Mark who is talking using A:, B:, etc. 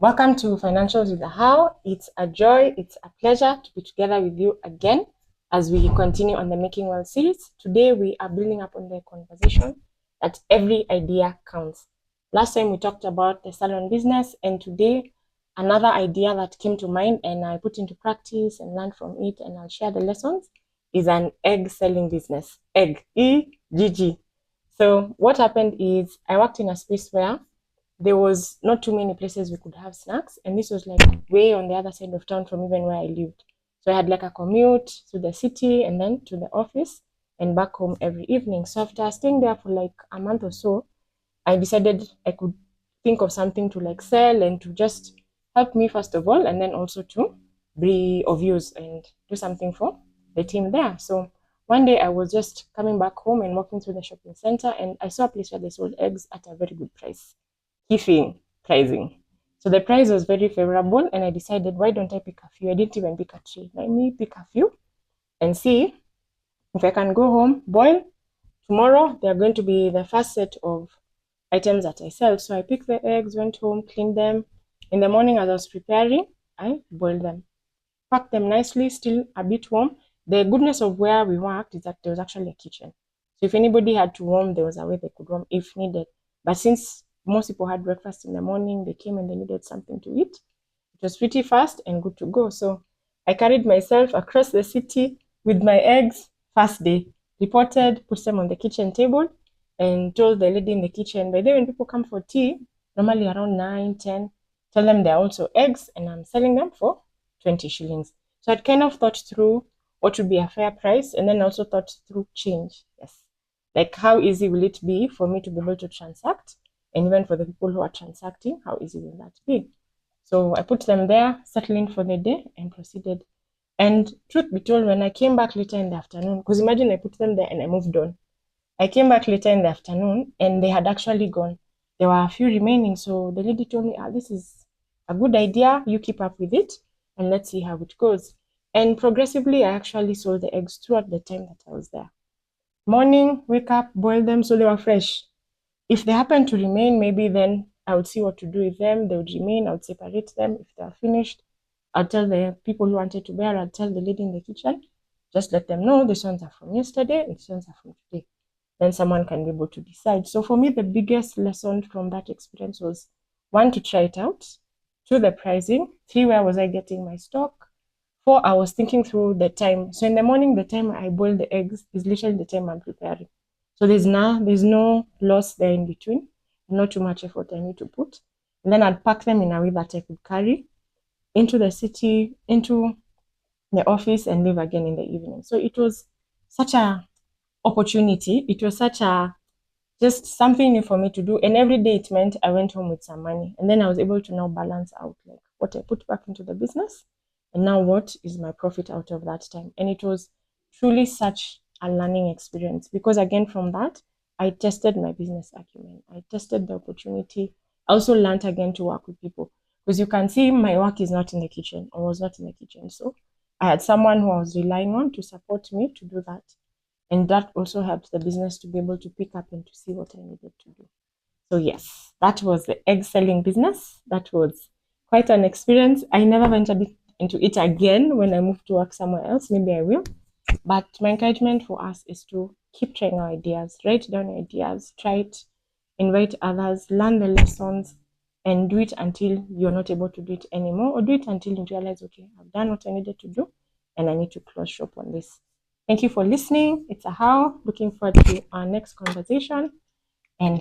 A: Welcome to Financials with How. It's a joy, it's a pleasure to be together with you again as we continue on the Making Wealth series. Today we are building up on the conversation that every idea counts. Last time we talked about the salon business, and today another idea that came to mind and I put into practice and learned from it, and I'll share the lessons, is an egg selling business. Egg, E-G-G. So what happened is I worked in a space where there was not too many places we could have snacks, and this was like way on the other side of town from even where I lived. So I had like a commute to the city and then to the office and back home every evening. So after staying there for like a month or so, I decided I could think of something to like sell and to just help me first of all, and then also to be of use and do something for the team there. So one day I was just coming back home and walking through the shopping center, and I saw a place where they sold eggs at a very good price. Key pricing. So the price was very favorable, and I decided, why don't I pick a few? I didn't even pick a tree. Let me pick a few and see if I can go home, boil. Tomorrow, they're going to be the first set of items that I sell. So I picked the eggs, went home, cleaned them. In the morning, as I was preparing, I boiled them. Packed them nicely, still a bit warm. The goodness of where we worked is that there was actually a kitchen. So if anybody had to warm, there was a way they could warm if needed. But since most people had breakfast in the morning, they came and they needed something to eat, it was pretty fast and good to go. So I carried myself across the city with my eggs. First day, reported, put them on the kitchen table, and told the lady in the kitchen, by the way, when people come for tea, normally around 9, 10, tell them they're also eggs and I'm selling them for 20 shillings. So I'd kind of thought through what would be a fair price, and then also thought through change. Yes. Like, how easy will it be for me to be able to transact? And even for the people who are transacting, how easy will that be? So I put them there, settling for the day, and proceeded. And truth be told, when I came back later in the afternoon, because imagine I put them there and I moved on. I came back later in the afternoon and they had actually gone. There were a few remaining. So the lady told me, this is a good idea. You keep up with it and let's see how it goes. And progressively, I actually sold the eggs throughout the time that I was there. Morning, wake up, boil them so they were fresh. If they happen to remain, maybe then I would see what to do with them. They would remain. I would separate them. If they are finished, I'll tell the people who wanted to bear, I'll tell the lady in the kitchen, just let them know these ones are from yesterday and these ones are from today. Then someone can be able to decide. So for me, the biggest lesson from that experience was, 1, to try it out. 2, the pricing. 3, where was I getting my stock? 4, I was thinking through the time. So in the morning, the time I boil the eggs is literally the time I'm preparing. So there's no loss there in between, not too much effort I need to put. And then I'd pack them in a way that I could carry into the city, into the office, and leave again in the evening. So it was such a opportunity. It was such a just something new for me to do. And every day it meant I went home with some money. And then I was able to now balance out like what I put back into the business and now what is my profit out of that time. And it was truly such a learning experience, because again, from that, I tested my business acumen. I tested the opportunity. I also learned again to work with people, because you can see my work is not in the kitchen, or was not in the kitchen. So I had someone who I was relying on to support me to do that. And that also helped the business to be able to pick up and to see what I needed to do. So yes, that was the egg selling business. That was quite an experience. I never ventured into it again when I moved to work somewhere else. Maybe I will. But my encouragement for us is to keep trying our ideas, write down ideas, try it, invite others, learn the lessons, and do it until you're not able to do it anymore, or do it until you realize, okay, I've done what I needed to do and I need to close shop on this. Thank you for listening. It's Ahau. Looking forward to our next conversation. And